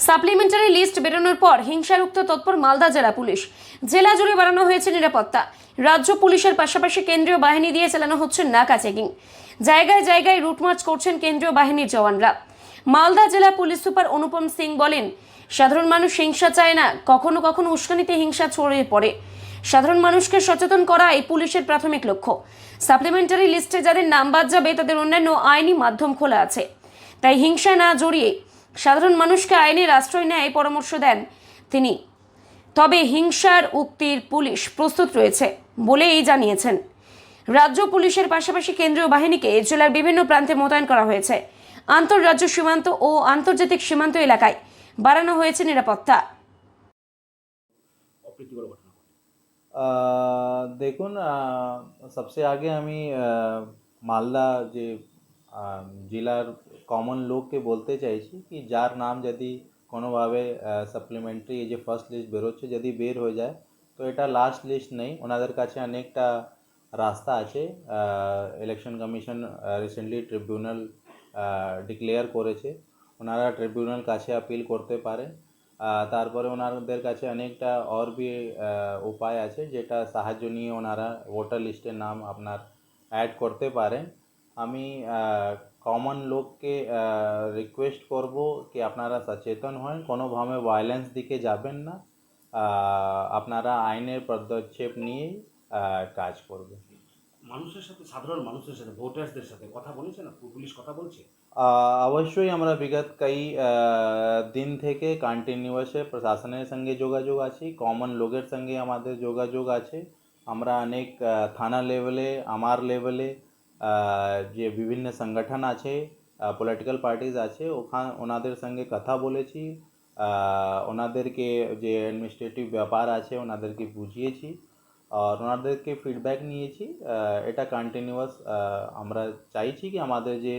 Supplementary list বেরোনোর পর হিংসারুক্ত তৎপর মালদা জেলা পুলিশ। জেলা জুড়ে বাড়ানো হয়েছে নিরাপত্তা। রাজ্য পুলিশের পাশাপাশি কেন্দ্রীয় বাহিনী দিয়ে চালানো হচ্ছে নাকা চেকিং। জায়গায় জায়গায় রুটমার্চ করছেন কেন্দ্রীয় বাহিনীর জওয়ানরা। মালদা জেলা পুলিশ সুপার অনুপম সিং বলেন, সাধারণ মানুষ হিংসা চায় না, কখনো কখনো উস্কানিতে হিংসা ছড়িয়ে পড়ে। সাধারণ মানুষকে সচেতন করা এই পুলিশের প্রাথমিক লক্ষ্য। সাপ্লিমেন্টারি লিস্টে যাদের নাম বাদ যাবে তাদের অন্যান্য আইনি মাধ্যম খোলা আছে, তাই হিংসা না জড়িয়ে সাধারণ মানুষকে আইনের আশ্রয় নেয় পরামর্শ দেন তিনি। তবে হিংসার উক্তির পুলিশ প্রস্তুত রয়েছে বলেই জানিয়েছেন। রাজ্য পুলিশের পাশাপাশি কেন্দ্রীয় বাহিনীকে জেলার বিভিন্ন প্রান্তে মোতায়েন করা হয়েছে। আন্তঃরাজ্য সীমান্ত ও আন্তর্জাতিক সীমান্ত এলাকায় বাড়ানো হয়েছে নিরাপত্তা। দেখুন, সবচেয়ে আগে আমি মালদা যে জেলার কমন লোককে বলতে চাইছি কি যার নাম যদি কোনোভাবে সাপ্লিমেন্টারি এই যে ফার্স্ট লিস্ট বেরোচ্ছে যদি বের হয়ে যায় তো এটা লাস্ট লিস্ট নেই, ওনাদের কাছে অনেকটা রাস্তা আছে। Election commission recently tribunal declare করেছে, ওনারা ট্রিবিউনাল কাছে আপিল করতে পারে। তারপরে ওনাদের কাছে অনেকটা বি উপায় আছে যেটা সাহায্য নিয়ে ওনারা ভোটার লিস্টের নাম আপনার অ্যাড করতে পারেন। আমি কমন লোককে রিকোয়েস্ট করব কি আপনারা সচেতন হন, কোনোভাবে ভায়োলেন্স দিকে যাবেন না, আপনারা আইনের পদক্ষেপ নিয়েই কাজ করবেন। মানুষের সাথে, সাধারণ মানুষের সাথে, ভোটারদের সাথে কথা বলেছে না পুলিশ? কথা বলছে অবশ্যই আমরা বিগত দিন থেকে কন্টিনিউয়াসে প্রশাসনের সঙ্গে যোগাযোগ আছি, কমন লোকের সঙ্গে আমাদের যোগাযোগ আছে। আমরা অনেক থানা লেভেলে, আমার লেভেলে যে বিভিন্ন সংগঠন আছে, পলিটিক্যাল পার্টিজ আছে, ওনাদের সঙ্গে কথা বলেছি। ওনাদেরকে যে অ্যাডমিনিস্ট্রেটিভ ব্যাপার আছে ওনাদেরকে বুঝিয়েছি আর ওনাদেরকে ফিডব্যাক নিয়েছি। এটা কন্টিনিউয়াস আমরা চাইছি কি আমাদের যে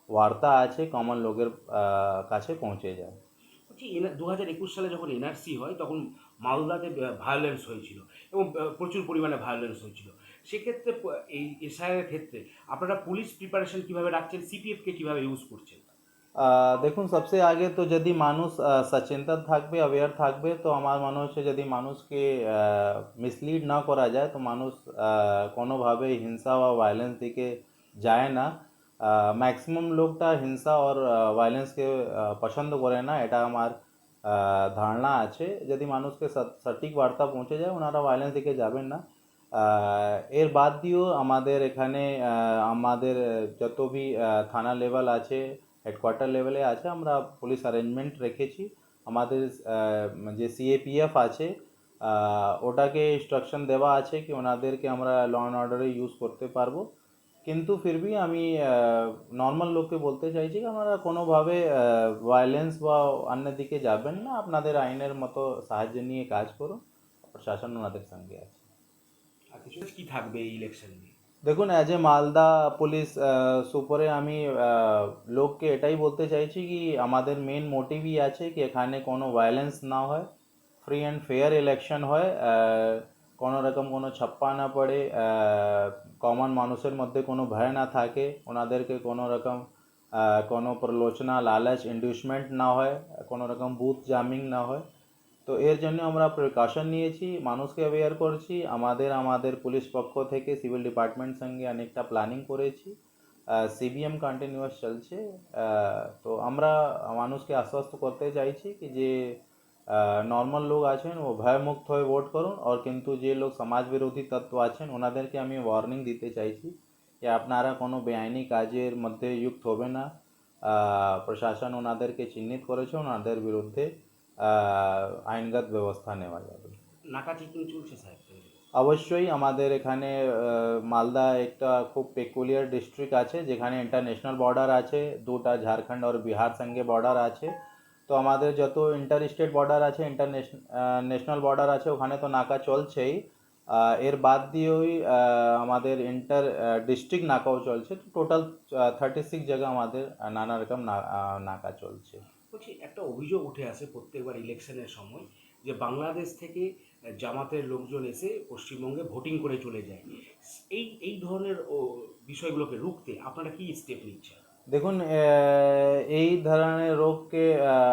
বার্তা আছে কমন লোকের কাছে পৌঁছে যায়। বলছি 2021 সালে যখন এনআরসি হয় তখন মালদাতে ভায়োলেন্স হয়েছিল এবং প্রচুর পরিমাণে ভায়োলেন্স হয়েছিল। সেক্ষেত্রে এই এসআইআর ক্ষেত্রে আপনারা পুলিশ প্রিপারেশন কীভাবে রাখছেন, সিপিএফকে কীভাবে ইউজ করছেন? দেখুন, সবচেয়ে আগে তো যদি মানুষ সচেতন থাকবে, অ্যাওয়্যার থাকবে, তো আমার মনে হচ্ছে যদি মানুষকে মিসলিড না করা যায় তো মানুষ কোনোভাবে হিংসা বা ভায়োলেন্স দিকে যায় না। ম্যাক্সিমাম লোকটা হিংসা আর ভায়োলেন্সকে পছন্দ করে না, এটা আমার ধারণা আছে। যদি মানুষকে সঠিক বার্তা পৌঁছে যায় ওনারা ভায়োলেন্স দিকে যাবেন না। এর বাদ দিয়েও আমাদের এখানে আমাদের যত বি থানা লেভেল আছে, হেডকোয়ার্টার লেভেলে আছে, আমরা পুলিশ অ্যারেঞ্জমেন্ট রেখেছি। আমাদের যে সিএপিএফ আছে ওটাকে ইনস্ট্রাকশন দেওয়া আছে কি ওনাদেরকে আমরা ল অ্যান্ড অর্ডারে ইউজ করতে পারবো। কিন্তু ফিরবি আমি নর্মাল লোককে বলতে চাইছি কি আপনারা কোনোভাবে ভায়োলেন্স বা অন্য দিকে যাবেন না, আপনাদের আইনের মতো সাহায্য নিয়ে কাজ করুন, প্রশাসন ওনাদের সঙ্গে আছে। আর কিছু কি থাকবে এই ইলেকশন নিয়ে? দেখুন, অ্যাজ এ মালদা পুলিশ সুপারে আমি লোককে এটাই বলতে চাইছি কি আমাদের মেন মোটিভই আছে কি এখানে কোনো ভায়োলেন্স না হয়, ফ্রি অ্যান্ড ফেয়ার ইলেকশন হয়, কোনো রকম কোনো ছাপ্পা না পড়ে, কমন মানুষের মধ্যে কোনো ভয় না থাকে, ওনাদেরকে কোনো রকম কোনো প্রলোচনা, লালচ, ইন্ডিউসমেন্ট না হয়, কোনো রকম বুথ জামিং না হয়। তো এর জন্য আমরা প্রিকশন নিয়েছি, মানুষকে অ্যাওয়্যার করছি। আমাদের পুলিশ পক্ষ থেকে সিভিল ডিপার্টমেন্ট সঙ্গে অনেকটা প্ল্যানিং করেছি, সিবিএম কন্টিনিউয়াস চলছে। তো আমরা মানুষকে আশ্বস্ত করতে চাইছি কি যে নর্মাল লোক আছেন ও ভয়মুক্ত হয়ে ভোট করুন, আর কিন্তু যে লোক সমাজ বিরোধী তত্ত্ব আছেন ওনাদেরকে আমি ওয়ার্নিং দিতে চাইছি যে আপনারা কোনো বেআইনি কাজের মধ্যে যুক্ত হবে না। প্রশাসন ওনাদেরকে চিহ্নিত করেছে, ওনাদের বিরুদ্ধে আইনগত ব্যবস্থা নেওয়া যাবে। নাকা চেকিং চলছে সাহেব? অবশ্যই আমাদের এখানে মালদা একটা খুব পেকুলিয়ার ডিস্ট্রিক্ট আছে যেখানে ইন্টারন্যাশনাল বর্ডার আছে, দুটা ঝাড়খণ্ড আর বিহার সঙ্গে বর্ডার আছে। তো আমাদের যত ইন্টার স্টেট বর্ডার আছে, ন্যাশনাল বর্ডার আছে, ওখানে তো নাকা চলছেই। এর বাদ দিয়েও আমাদের ইন্টার ডিস্ট্রিক্ট নাকাও চলছে। তো টোটাল 36 জায়গা আমাদের নানা রকম নাকা চলছে। বলছি একটা অভিযোগ উঠে আসে প্রত্যেকবার ইলেকশনের সময় যে বাংলাদেশ থেকে জামাতের লোকজন এসে পশ্চিমবঙ্গে ভোটিং করে চলে যায়। এই এই ধরনের বিষয়গুলোকে রুখতে আপনারা কি স্টেপ নিচ্ছেন? দেখুন এই ধরনের রোগকে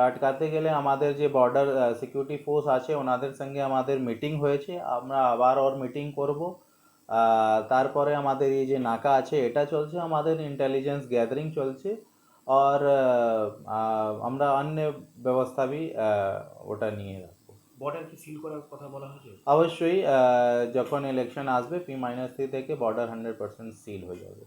আটকাতে গেলে আমাদের যে বর্ডার সিকিউরিটি ফোর্স আছে ওনাদের সঙ্গে আমাদের মিটিং হয়েছে, আমরা আবার মিটিং করব। তারপরে আমাদের এই যে নাকা আছে এটা চলছে, আমাদের ইন্টেলিজেন্স গ্যাদারিং চলছে, আর আমরা অন্য ব্যবস্থা भी ওটা নিয়ে রাখবো। বর্ডার কি সিল করার কথা বলা হয়েছে? অবশ্যই যখন ইলেকশন আসবে P-3 থেকে বর্ডার 100% সিল হয়ে যাবে।